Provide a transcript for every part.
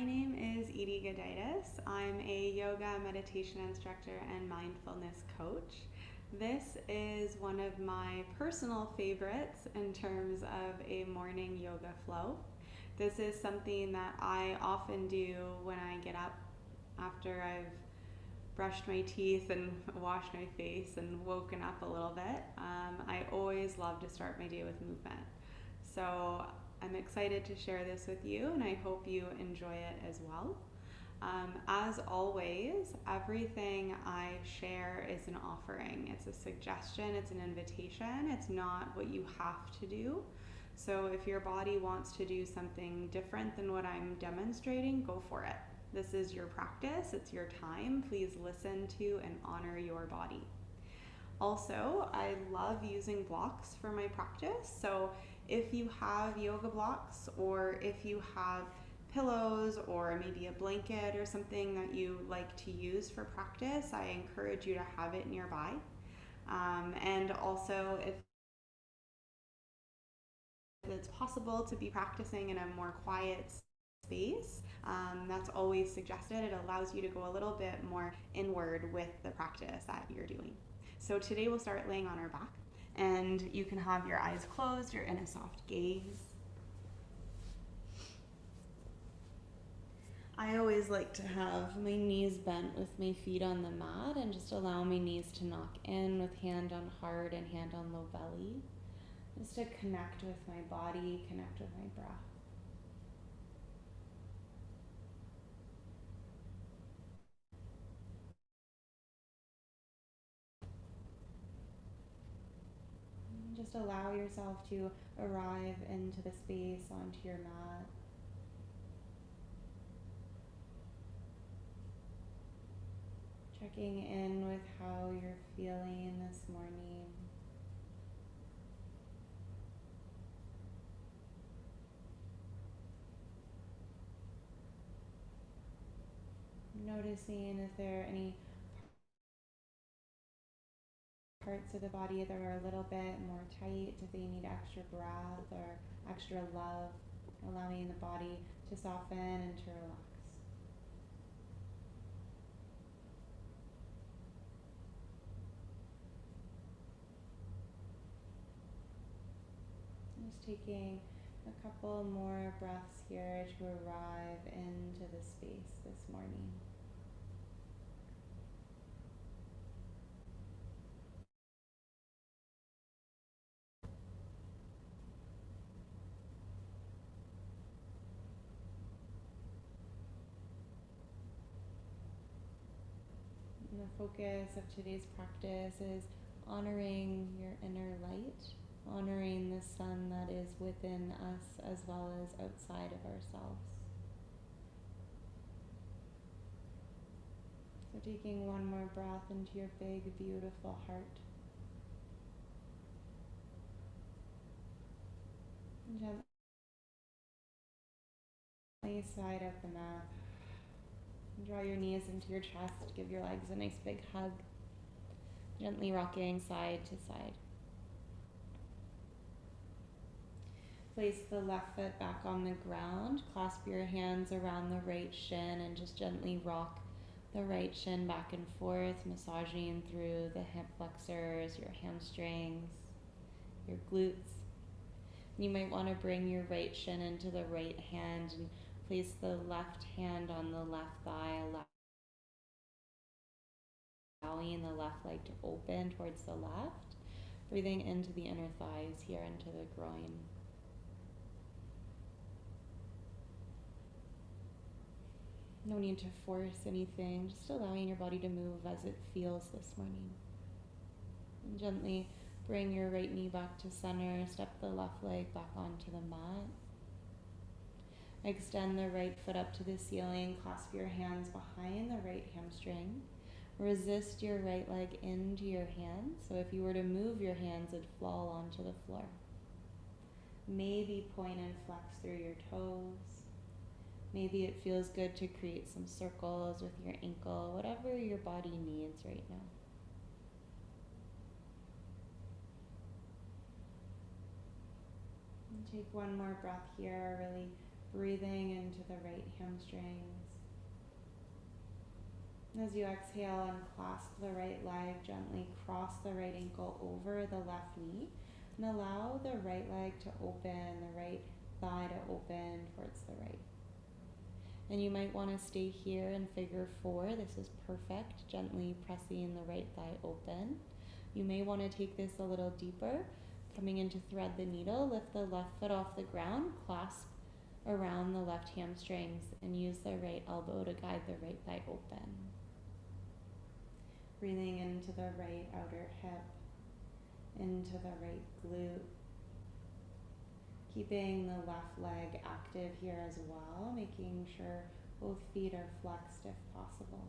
My name is Edie Goditis. I'm a yoga, meditation instructor, and mindfulness coach. This is one of my personal favorites in terms of a morning yoga flow. This is something that I often do when I get up after I've brushed my teeth and washed my face and woken up a little bit. I always love to start my day with movement. So I'm excited to share this with you, and I hope you enjoy it as well. As always, everything I share is an offering. It's a suggestion, it's an invitation, it's not what you have to do. So if your body wants to do something different than what I'm demonstrating, go for it. This is your practice, it's your time. Please listen to and honor your body. Also, I love using blocks for my practice. So if you have yoga blocks, or if you have pillows or maybe a blanket or something that you like to use for practice, I encourage you to have it nearby. And also, if it's possible to be practicing in a more quiet space, that's always suggested. It allows you to go a little bit more inward with the practice that you're doing. So today we'll start laying on our back, and you can have your eyes closed, you're in a soft gaze. I always like to have my knees bent with my feet on the mat and just allow my knees to knock in with hand on heart and hand on low belly, just to connect with my body, connect with my breath. Just allow yourself to arrive into the space onto your mat. Checking in with how you're feeling this morning. Noticing if there are any parts of the body that are a little bit more tight, if they need extra breath or extra love, allowing the body to soften and to relax. Just taking a couple more breaths here to arrive into the space this morning. And the focus of today's practice is honoring your inner light, honoring the sun that is within us as well as outside of ourselves. So taking one more breath into your big, beautiful heart. And gently side up the mat. And draw your knees into your chest. Give your legs a nice big hug. Gently rocking side to side. Place the left foot back on the ground. Clasp your hands around the right shin and just gently rock the right shin back and forth, massaging through the hip flexors, your hamstrings, your glutes. You might want to bring your right shin into the right hand and place the left hand on the left thigh, allowing the left leg to open towards the left, breathing into the inner thighs here, into the groin. No need to force anything, just allowing your body to move as it feels this morning. And gently bring your right knee back to center, step the left leg back onto the mat. Extend the right foot up to the ceiling, clasp your hands behind the right hamstring. Resist your right leg into your hands, so if you were to move your hands, it'd fall onto the floor. Maybe point and flex through your toes. Maybe it feels good to create some circles with your ankle, whatever your body needs right now. And take one more breath here, really Breathing into the right hamstrings. As you exhale, unclasp the right leg, gently cross the right ankle over the left knee, and allow the right leg to open, the right thigh to open towards the right. And you might want to stay here in figure 4. This is perfect, gently pressing the right thigh open. You may want to take this a little deeper, coming in to thread the needle, lift the left foot off the ground, clasp around the left hamstrings, and use the right elbow to guide the right thigh open. Breathing into the right outer hip, into the right glute. Keeping the left leg active here as well, making sure both feet are flexed if possible.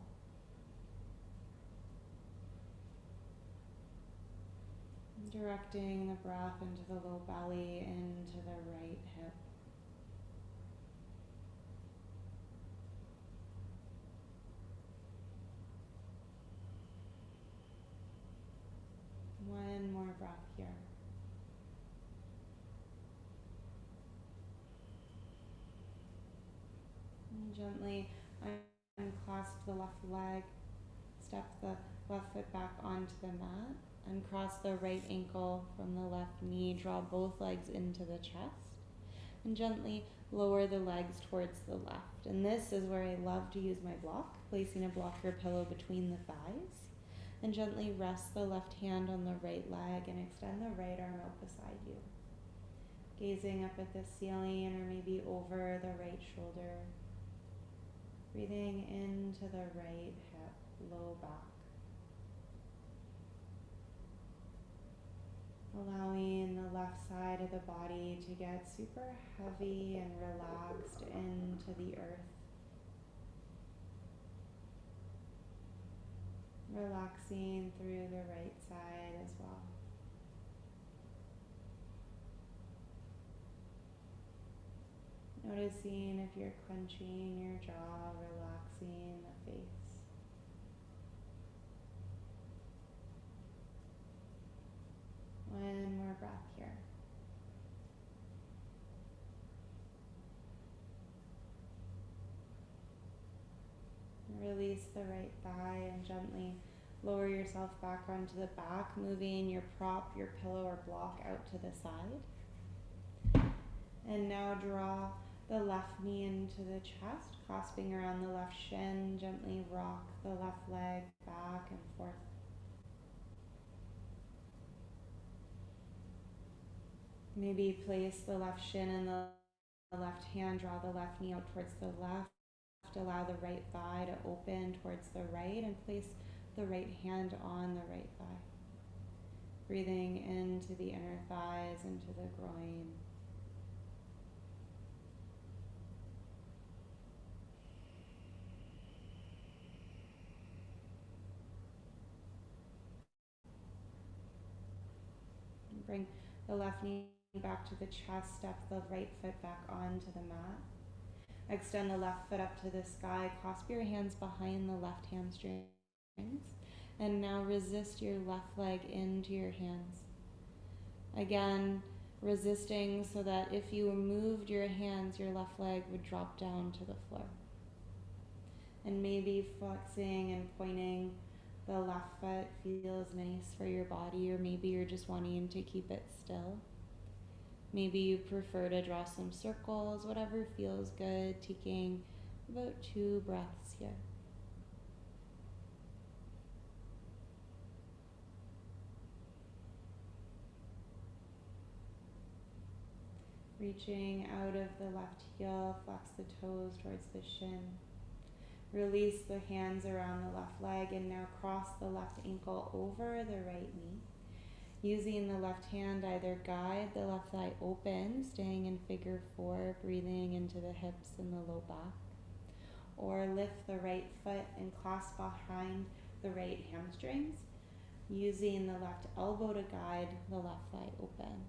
Directing the breath into the low belly, into the right hip. One more breath here. And gently unclasp the left leg, step the left foot back onto the mat, uncross the right ankle from the left knee, draw both legs into the chest, and gently lower the legs towards the left. And this is where I love to use my block, placing a blocker pillow between the thighs, and gently rest the left hand on the right leg and extend the right arm out beside you. Gazing up at the ceiling or maybe over the right shoulder. Breathing into the right hip, low back. Allowing the left side of the body to get super heavy and relaxed into the earth. Relaxing through the right side as well. Noticing if you're clenching your jaw, relaxing the face. One more breath here. Release the right thigh and gently lower yourself back onto the back, moving your prop, your pillow or block out to the side. And now draw the left knee into the chest, clasping around the left shin. Gently rock the left leg back and forth. Maybe place the left shin in the left hand, draw the left knee out towards the left. Allow the right thigh to open towards the right and place the right hand on the right thigh. Breathing into the inner thighs, into the groin. And bring the left knee back to the chest, step the right foot back onto the mat. Extend the left foot up to the sky, clasp your hands behind the left hamstrings, and now resist your left leg into your hands. Again, resisting so that if you moved your hands, your left leg would drop down to the floor. And maybe flexing and pointing the left foot feels nice for your body, or maybe you're just wanting to keep it still. Maybe you prefer to draw some circles, whatever feels good, taking about 2 breaths here. Reaching out of the left heel, flex the toes towards the shin. Release the hands around the left leg and now cross the left ankle over the right knee. Using the left hand, either guide the left thigh open, staying in figure 4, breathing into the hips and the low back. Or lift the right foot and clasp behind the right hamstrings, using the left elbow to guide the left thigh open.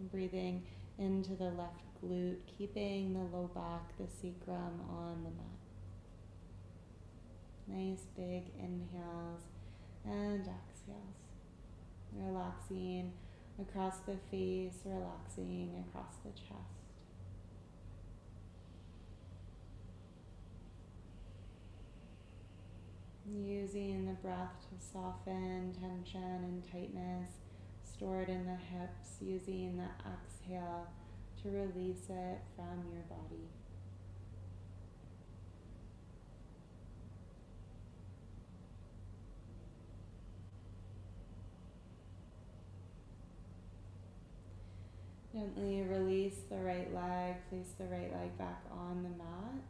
And breathing into the left glute, keeping the low back, the sacrum on the mat. Nice big inhales and exhales. Relaxing across the face, relaxing across the chest. Using the breath to soften tension and tightness stored in the hips, using the exhale to release it from your body. Gently release the right leg, place the right leg back on the mat,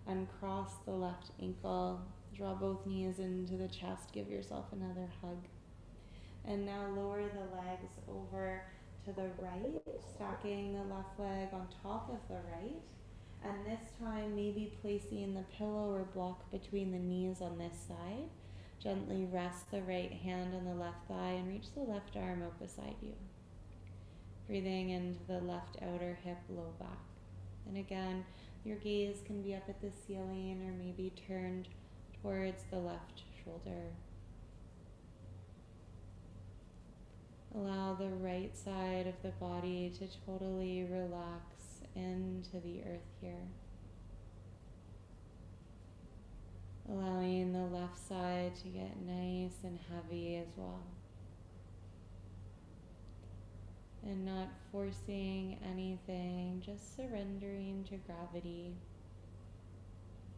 uncross the left ankle, draw both knees into the chest, give yourself another hug. And now lower the legs over to the right, stacking the left leg on top of the right. And this time, maybe placing the pillow or block between the knees on this side. Gently rest the right hand on the left thigh and reach the left arm out beside you. Breathing into the left outer hip, low back. And again, your gaze can be up at the ceiling or maybe turned towards the left shoulder. Allow the right side of the body to totally relax into the earth here. Allowing the left side to get nice and heavy as well. And not forcing anything, just surrendering to gravity.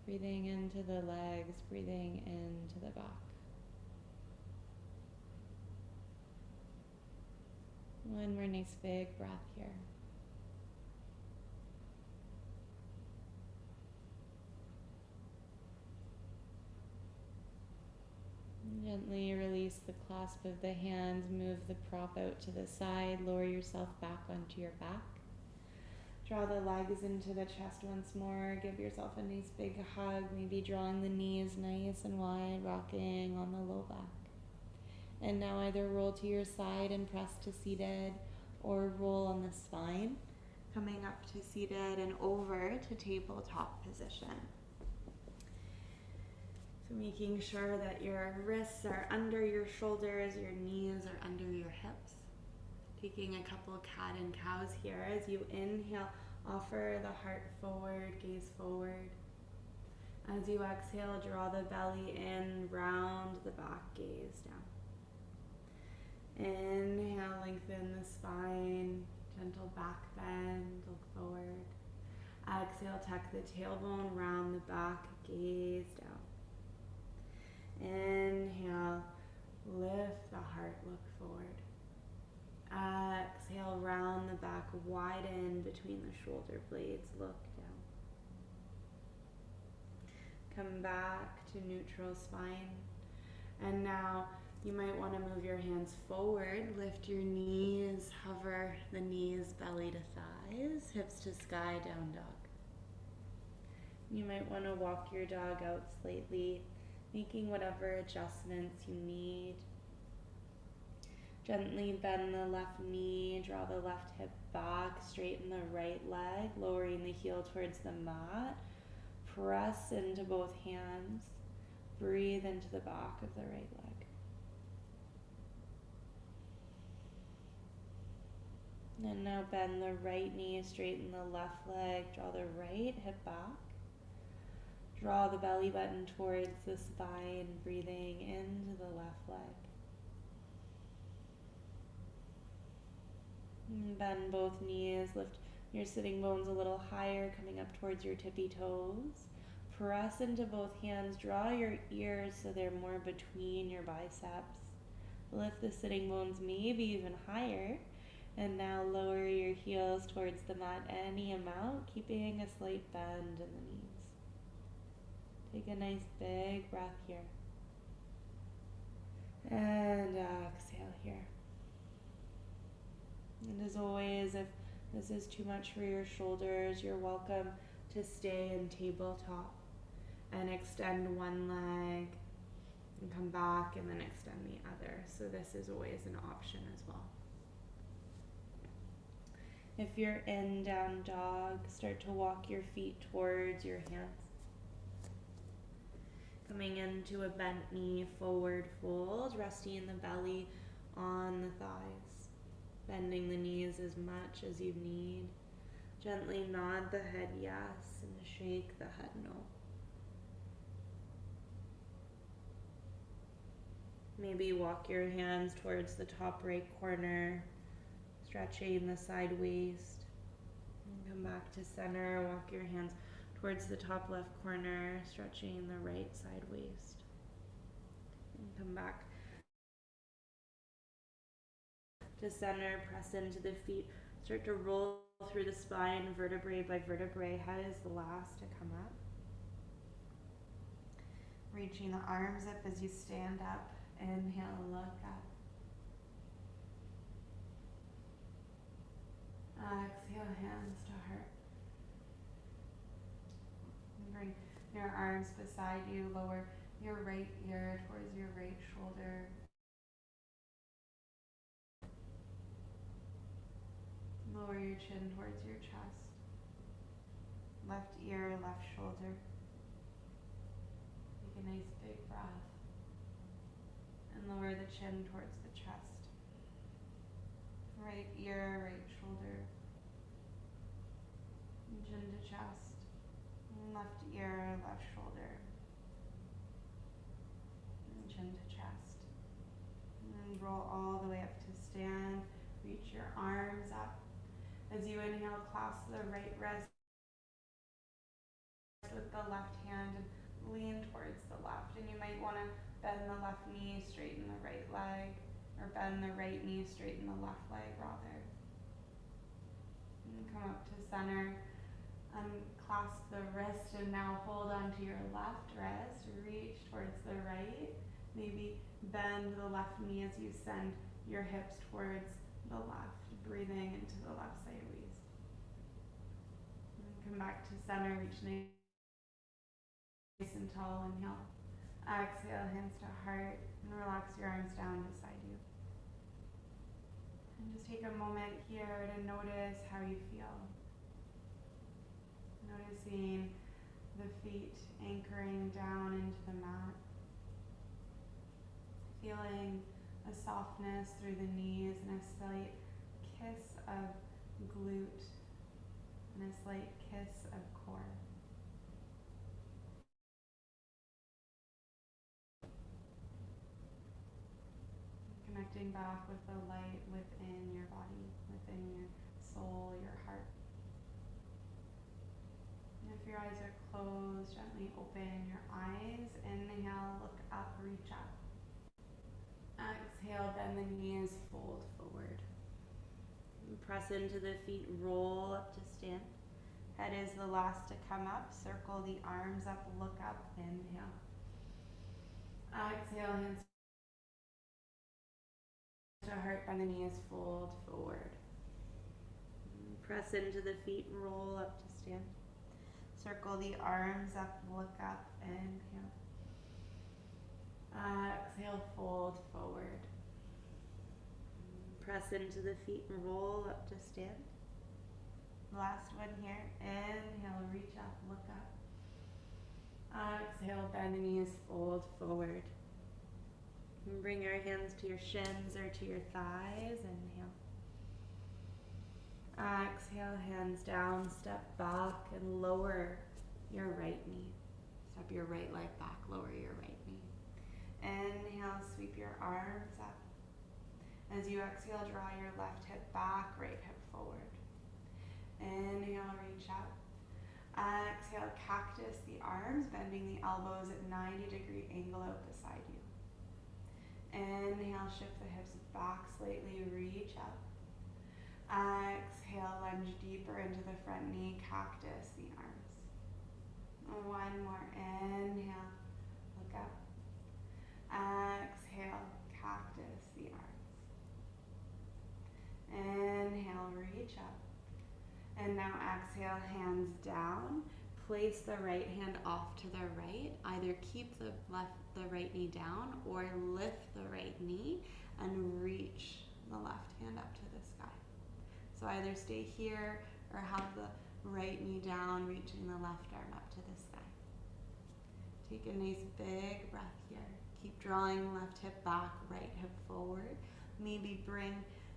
Breathing into the legs, breathing into the back. One more nice big breath here. Gently release the clasp of the hands, move the prop out to the side, lower yourself back onto your back. Draw the legs into the chest once more, give yourself a nice big hug, maybe drawing the knees nice and wide, rocking on the low back. And now either roll to your side and press to seated, or roll on the spine, coming up to seated and over to tabletop position. So making sure that your wrists are under your shoulders, your knees are under your hips. Taking a couple cat and cows here. As you inhale, offer the heart forward, gaze forward. As you exhale, draw the belly in, round the back, gaze down. Inhale, lengthen the spine, gentle back bend, look forward. Exhale, tuck the tailbone, round the back, gaze down. Inhale, lift the heart, look forward. Exhale, round the back, widen between the shoulder blades, look down. Come back to neutral spine. And now you might want to move your hands forward, lift your knees, hover the knees, belly to thighs, hips to sky, down dog. You might want to walk your dog out slightly, making whatever adjustments you need. Gently bend the left knee, draw the left hip back, straighten the right leg, lowering the heel towards the mat. Press into both hands. Breathe into the back of the right leg. And now bend the right knee, straighten the left leg, draw the right hip back. Draw the belly button towards the spine, breathing into the left leg. And bend both knees, lift your sitting bones a little higher, coming up towards your tippy toes. Press into both hands, draw your ears so they're more between your biceps. Lift the sitting bones maybe even higher. And now lower your heels towards the mat any amount, keeping a slight bend in the knees. Take a nice big breath here. And exhale here. And as always, if this is too much for your shoulders, you're welcome to stay in tabletop and extend one leg and come back and then extend the other. So this is always an option as well. If you're in down dog, start to walk your feet towards your hands. Coming into a bent knee, forward fold, resting the belly on the thighs. Bending the knees as much as you need. Gently nod the head yes and shake the head no. Maybe walk your hands towards the top right corner, stretching the side waist. And come back to center, walk your hands towards the top left corner, stretching the right side waist. And come back to center, press into the feet, start to roll through the spine, vertebrae by vertebrae. Head is the last to come up. Reaching the arms up as you stand up. Inhale, look up. Exhale, hands to heart. Bring your arms beside you. Lower your right ear towards your right shoulder. Lower your chin towards your chest. Left ear, left shoulder. Take a nice big breath. And lower the chin towards the chest. Right ear, right shoulder. Chin to chest. Left ear, left shoulder. Chin to chest. And roll all the way up to stand. Reach your arms up. As you inhale, clasp the right wrist with the left hand and lean towards the left. And you might want to bend the left knee, straighten the right leg, or bend the right knee, straighten the left leg rather. And come up to center. Unclasp the wrist and now hold onto your left wrist. Reach towards the right. Maybe bend the left knee as you send your hips towards the left, breathing into the left side waist. And come back to center, reach nice and tall. Inhale. Exhale, hands to heart, and relax your arms down beside you. And just take a moment here to notice how you feel. Noticing the feet anchoring down into the mat. Feeling a softness through the knees and a slight kiss of glute and a slight kiss of core. Connecting back with the light within your body, within your soul, your heart. And if your eyes are closed, gently open your eyes. Inhale, look up, reach up. Exhale, bend the knees, fold forward. And press into the feet, roll up to stand. Head is the last to come up. Circle the arms up, look up, inhale. Exhale, hands to heart, bend the knees, fold forward. And press into the feet, roll up to stand. Circle the arms up, look up, inhale. Exhale, fold forward. Press into the feet and roll up to stand. Last one here. Inhale, reach up, look up. Exhale, bend the knees, fold forward. And bring your hands to your shins or to your thighs. Inhale. Exhale, hands down, step back and lower your right knee. Step your right leg back, lower your right knee. Inhale, sweep your arms up. As you exhale, draw your left hip back, right hip forward. Inhale, reach up. Exhale, cactus the arms, bending the elbows at 90-degree angle out beside you. Inhale, shift the hips back slightly, reach up. Exhale, lunge deeper into the front knee, cactus the arms. One more, inhale, look up. Exhale, cactus the arms. Inhale, reach up. And now exhale, hands down. Place the right hand off to the right. Either keep the right knee down or lift the right knee and reach the left hand up to the sky. So either stay here or have the right knee down, reaching the left arm up to the sky. Take a nice big breath here. Keep drawing left hip back, right hip forward. Maybe bring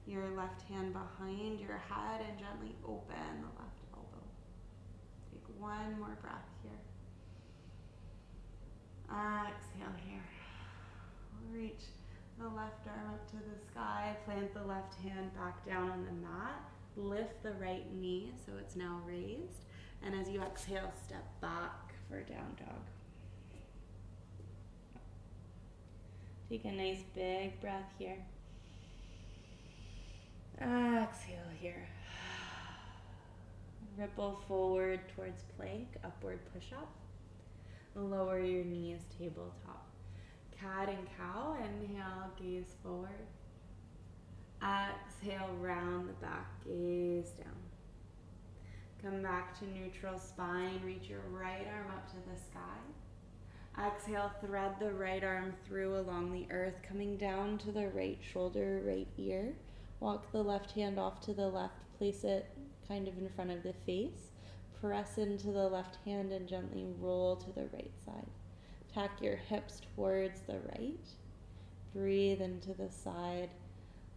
your left hand behind your head and gently open the left elbow. Take one more breath here. Exhale here. Reach the left arm up to the sky, plant the left hand back down on the mat, lift the right knee so it's now raised, and as you exhale, step back for down dog. Take a nice big breath here. Exhale here. Ripple forward towards plank, upward push-up. Lower your knees, tabletop. Cat and cow, inhale, gaze forward. Exhale, round the back, gaze down. Come back to neutral spine, reach your right arm up to the sky. Exhale, thread the right arm through along the earth, coming down to the right shoulder, right ear. Walk the left hand off to the left, place it kind of in front of the face. Press into the left hand and gently roll to the right side. Tack your hips towards the right. Breathe into the side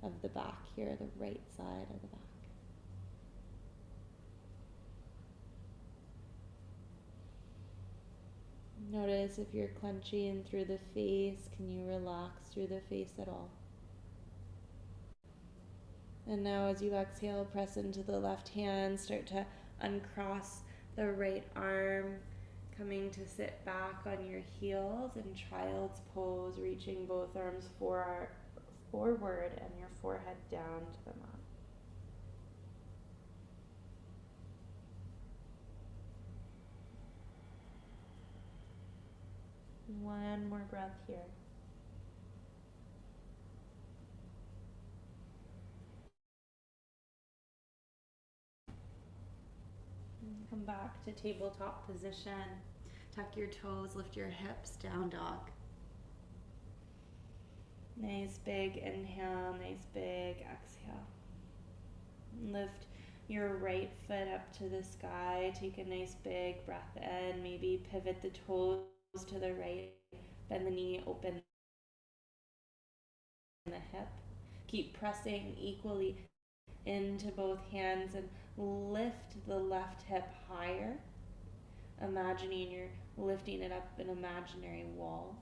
of the back here, the right side of the back. Notice if you're clenching through the face, can you relax through the face at all? And now as you exhale, press into the left hand, start to uncross the right arm, coming to sit back on your heels in child's pose, reaching both arms forward and your forehead down to the mat. One more breath here. And come back to tabletop position. Tuck your toes, lift your hips, down dog. Nice big inhale, nice big exhale. Lift your right foot up to the sky. Take a nice big breath in. Maybe pivot the toes to the right. Bend the knee, open the hip. Keep pressing equally into both hands and lift the left hip higher. Imagining you're lifting it up an imaginary wall.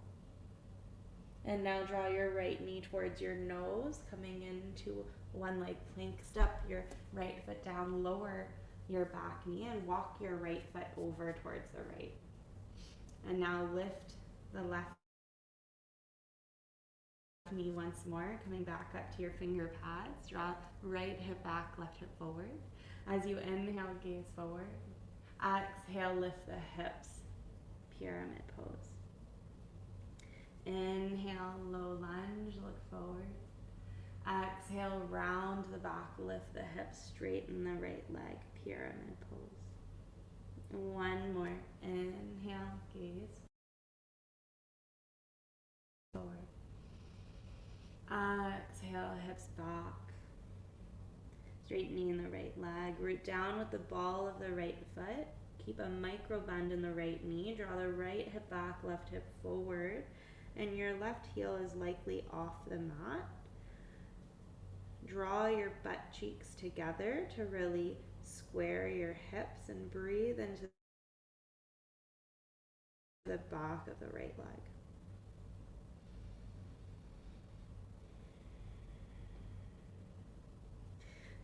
And now draw your right knee towards your nose, coming into one leg plank step, your right foot down, lower your back knee and walk your right foot over towards the right. And now lift the left knee once more, coming back up to your finger pads. Draw right hip back, left hip forward. As you inhale, gaze forward. Exhale, lift the hips, pyramid pose. Inhale, low lunge, look forward. Exhale, round the back, lift the hips, straighten the right leg, pyramid pose. One more. Inhale, gaze forward. Exhale, hips back. Straightening the right leg. Root down with the ball of the right foot. Keep a micro bend in the right knee. Draw the right hip back, left hip forward. And your left heel is likely off the mat. Draw your butt cheeks together to really square your hips and breathe into the back of the right leg.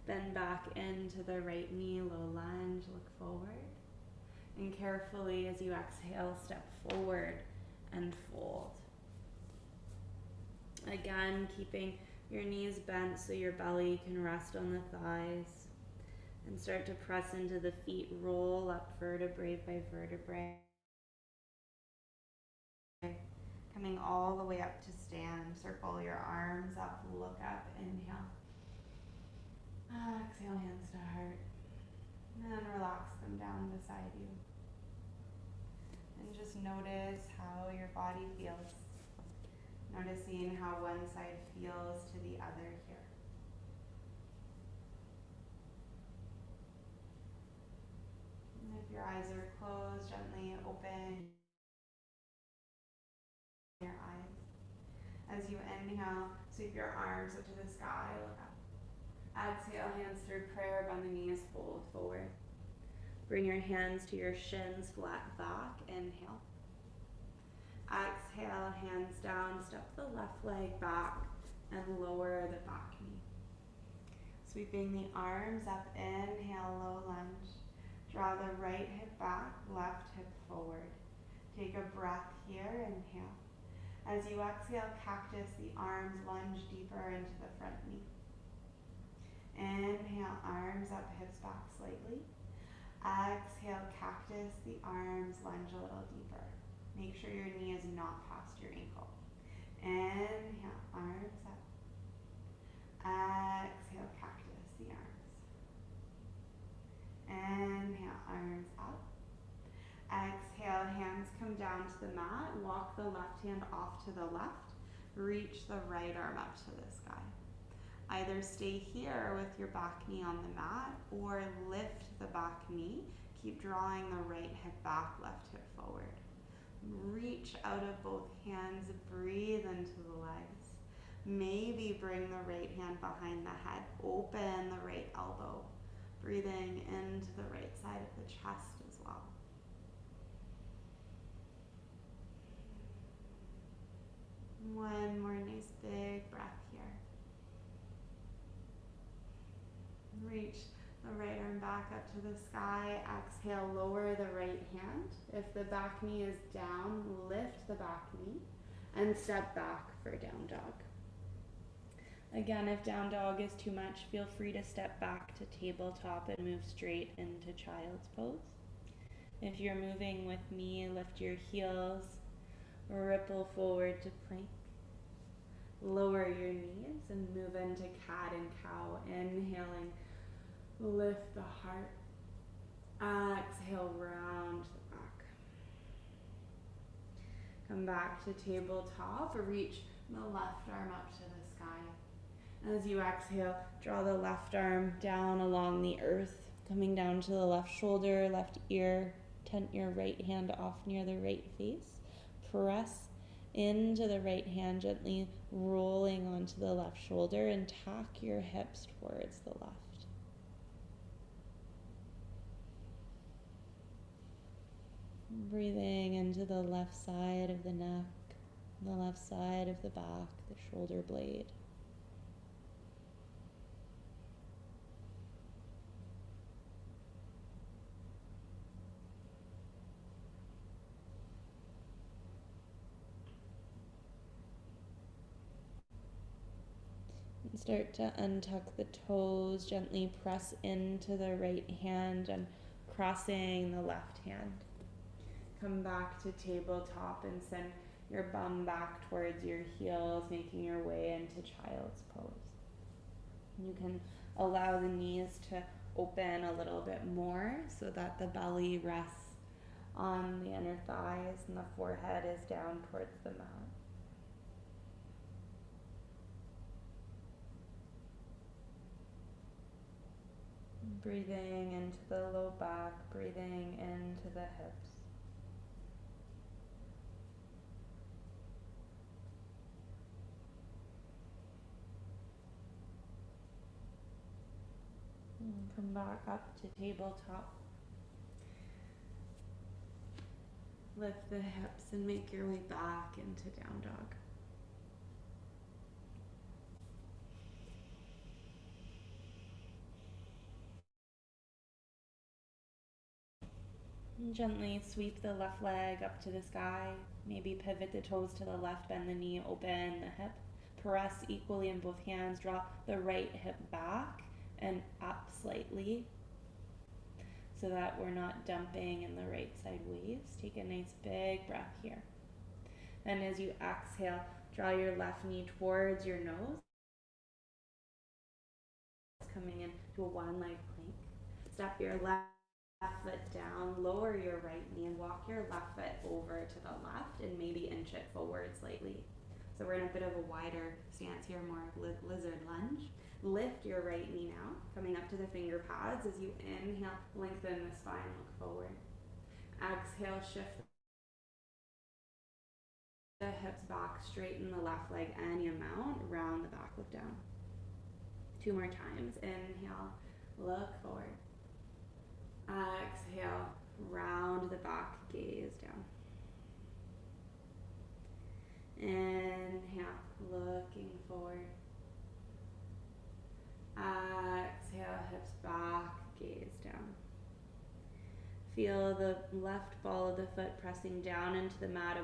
Bend back into the right knee, low lunge, look forward. And carefully, as you exhale, step forward and fold. Again, keeping your knees bent so your belly can rest on the thighs. And start to press into the feet, roll up vertebrae by vertebrae. Coming all the way up to stand. Circle your arms up, look up, inhale. Exhale, hands to heart. And then relax them down beside you. And just notice how your body feels. Noticing how one side feels to the other here. And if your eyes are closed, gently open your eyes. As you inhale, sweep your arms up to the sky, look up. Exhale, hands through prayer, bend the knees, fold forward. Bring your hands to your shins, flat back, inhale. Exhale, hands down, step the left leg back and lower the back knee. Sweeping the arms up, inhale, low lunge. Draw the right hip back, left hip forward. Take a breath here, inhale. As you exhale, cactus, the arms lunge deeper into the front knee. Inhale, arms up, hips back slightly. Exhale, cactus, the arms lunge a little deeper. Make sure your knee is not past your ankle. Inhale, arms up. Exhale, cactus, the arms. Inhale, arms up. Exhale, hands come down to the mat. Walk the left hand off to the left. Reach the right arm up to the sky. Either stay here with your back knee on the mat or lift the back knee. Keep drawing the right hip back, left hip forward. Reach out of both hands, breathe into the legs. Maybe bring the right hand behind the head, open the right elbow. Breathing into the right side of the chest as well. One more nice big breath here. Reach the right arm back up to the sky. Exhale, lower the right hand. If the back knee is down, lift the back knee and step back for down dog. Again, if down dog is too much, feel free to step back to tabletop and move straight into child's pose. If you're moving with me, lift your heels, ripple forward to plank. Lower your knees and move into cat and cow. Inhaling, lift the heart. Exhale, round the back. Come back to tabletop. Reach the left arm up to the sky. As you exhale, draw the left arm down along the earth, coming down to the left shoulder, left ear. Tent your right hand off near the right face. Press into the right hand, gently rolling onto the left shoulder, and tack your hips towards the left. Breathing into the left side of the neck, the left side of the back, the shoulder blade. And start to untuck the toes, gently press into the right hand and crossing the left hand. Come back to tabletop and send your bum back towards your heels, making your way into child's pose. You can allow the knees to open a little bit more so that the belly rests on the inner thighs and the forehead is down towards the mat. Breathing into the low back, breathing into the hips. And come back up to tabletop. Lift the hips and make your way back into down dog. And gently sweep the left leg up to the sky. Maybe pivot the toes to the left, bend the knee, open the hip. Press equally in both hands. Draw the right hip back and up slightly so that we're not dumping in the right side waist. Take a nice big breath here. And as you exhale, draw your left knee towards your nose. Coming into a one-leg plank. Step your left foot down, lower your right knee, and walk your left foot over to the left and maybe inch it forward slightly. So we're in a bit of a wider stance here, more lizard lunge. Lift your right knee now, coming up to the finger pads. As you inhale, lengthen the spine, look forward. Exhale, shift the hips back, straighten the left leg any amount, round the back, look down. 2 more times. Inhale, look forward. Exhale, round the back, gaze down. Inhale, looking forward. Exhale, hips back, gaze down. Feel the left ball of the foot pressing down into the mat, a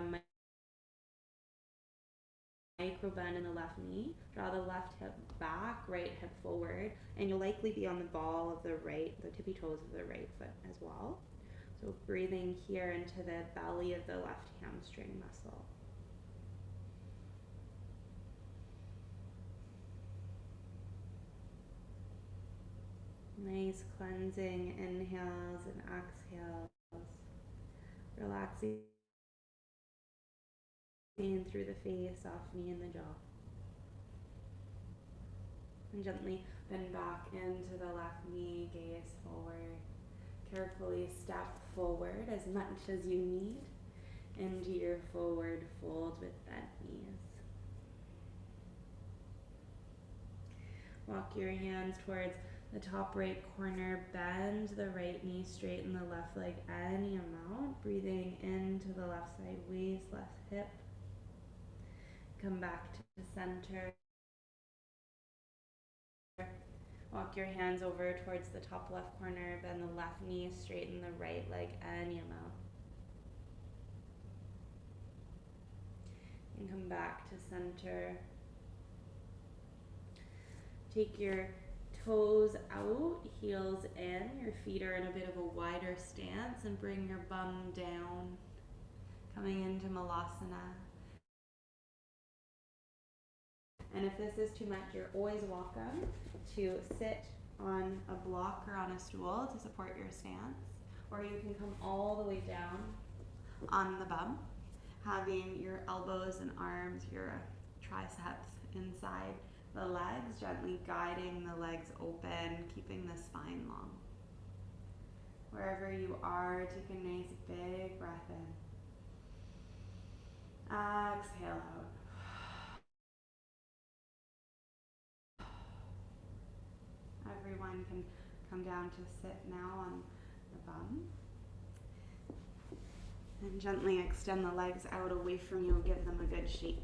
micro bend in the left knee. Draw the left hip back, right hip forward, and you'll likely be on the ball of the right, the tippy toes of the right foot as well. So breathing here into the belly of the left hamstring muscle. Nice cleansing inhales and exhales. Relaxing through the face, softening in the jaw. And gently bend back into the left knee, gaze forward. Carefully step forward as much as you need into your forward fold with bent knees. Walk your hands towards the top right corner, bend the right knee, straighten the left leg any amount, breathing into the left side waist, left hip. Come back to the center. Walk your hands over towards the top left corner, bend the left knee, straighten the right leg any amount. And come back to center. Take your toes out, heels in, your feet are in a bit of a wider stance, and bring your bum down, coming into Malasana. And if this is too much, you're always welcome to sit on a block or on a stool to support your stance, or you can come all the way down on the bum, having your elbows and arms, your triceps inside the legs, gently guiding the legs open, keeping the spine long. Wherever you are, take a nice big breath in. Exhale out. Everyone can come down to sit now on the bum. And gently extend the legs out away from you, give them a good shake.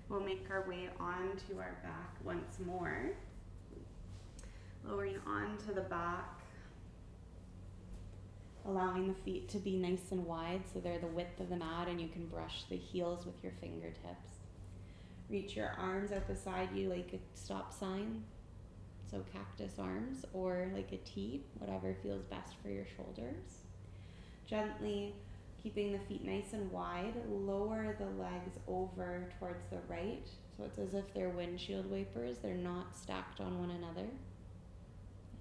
We'll make our way onto our back once more. Lowering onto the back, allowing the feet to be nice and wide so they're the width of the mat and you can brush the heels with your fingertips. Reach your arms out beside you like a stop sign, so cactus arms, or like a T, whatever feels best for your shoulders. Gently keeping the feet nice and wide, lower the legs over towards the right, so it's as if they're windshield wipers, they're not stacked on one another.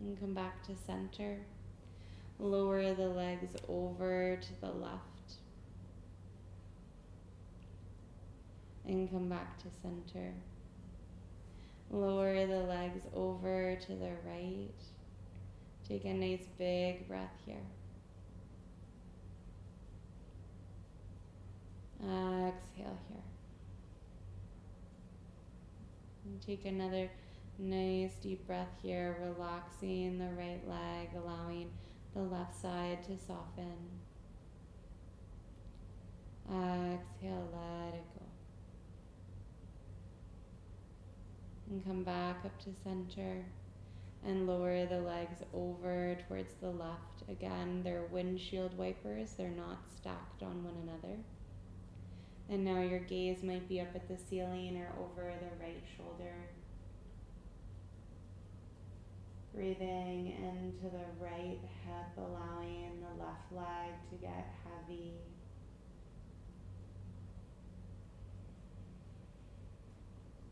And come back to center. Lower the legs over to the left. And come back to center. Lower the legs over to the right. Take a nice big breath here. Exhale here. And take another nice deep breath here, relaxing the right leg, allowing the left side to soften. Exhale, let it go. And come back up to center and lower the legs over towards the left. Again, they're windshield wipers, they're not stacked on one another. And now your gaze might be up at the ceiling or over the right shoulder. Breathing into the right hip, allowing the left leg to get heavy.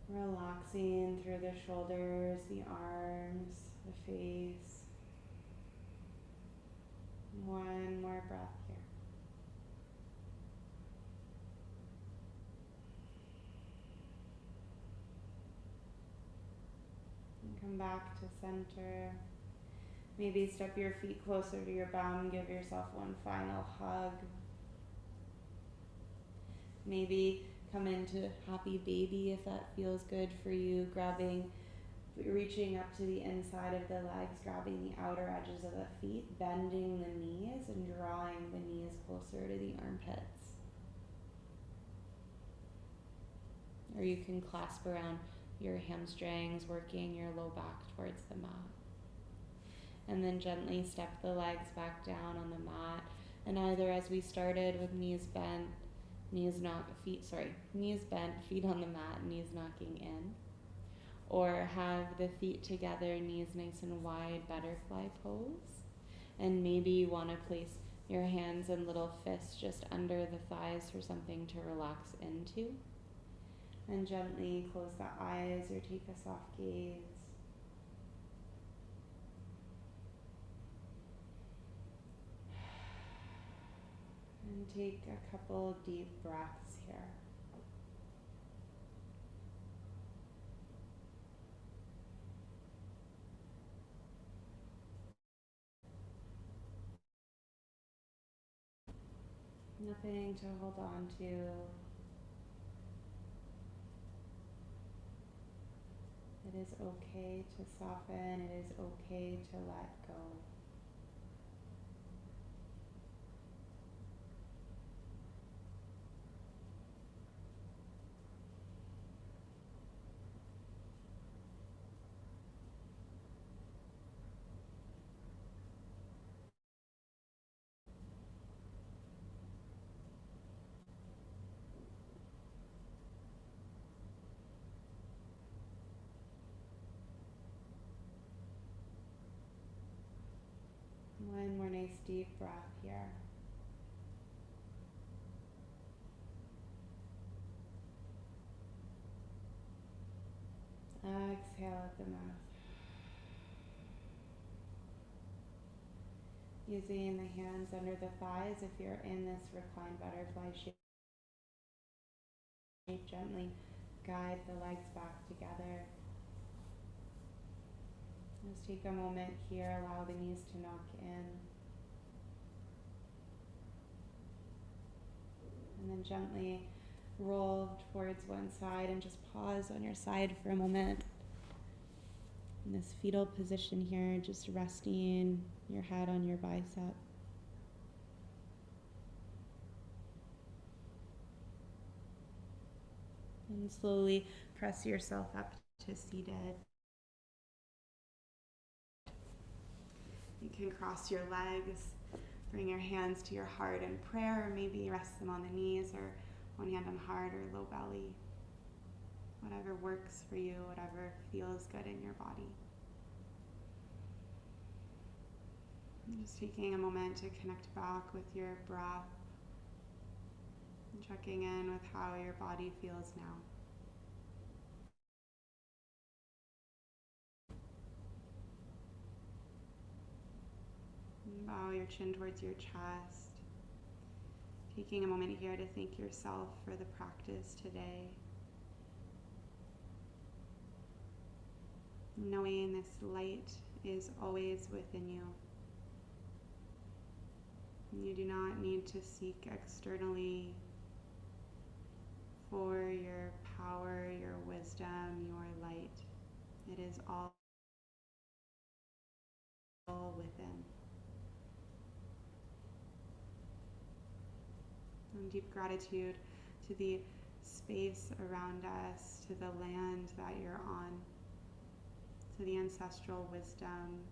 Relaxing through the shoulders, the arms, the face. One more breath here. And come back to center. Maybe step your feet closer to your bum, give yourself one final hug. Maybe come into happy baby if that feels good for you, reaching up to the inside of the legs, grabbing the outer edges of the feet, bending the knees and drawing the knees closer to the armpits. Or you can clasp around your hamstrings, working your low back towards the mat. And then gently step the legs back down on the mat. And either as we started with knees bent, knees bent, feet on the mat, knees knocking in. Or have the feet together, knees nice and wide, butterfly pose. And maybe you want to place your hands and little fists just under the thighs for something to relax into. And gently close the eyes or take a soft gaze. And take a couple deep breaths here. Nothing to hold on to. It is okay to soften. It is okay to let go. One more nice deep breath here. Exhale at the mouth. Using the hands under the thighs if you're in this reclined butterfly shape. Gently guide the legs back together. Just take a moment here, allow the knees to knock in. And then gently roll towards one side and just pause on your side for a moment. In this fetal position here, just resting your head on your bicep. And slowly press yourself up to seated. You can cross your legs, bring your hands to your heart in prayer, or maybe rest them on the knees, or one hand on heart or low belly. Whatever works for you, whatever feels good in your body. And just taking a moment to connect back with your breath, and checking in with how your body feels now. And bow your chin towards your chest. Taking a moment here to thank yourself for the practice today. Knowing this light is always within you. You do not need to seek externally for your power, your wisdom, your light. It is all within. And deep gratitude to the space around us, to the land that you're on, to the ancestral wisdom.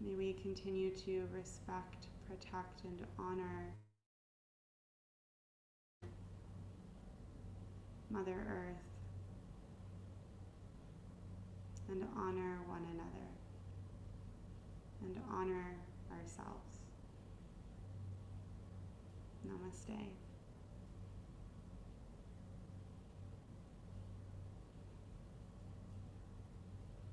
May we continue to respect, protect, and honor Mother Earth and honor one another and honor ourselves. Namaste.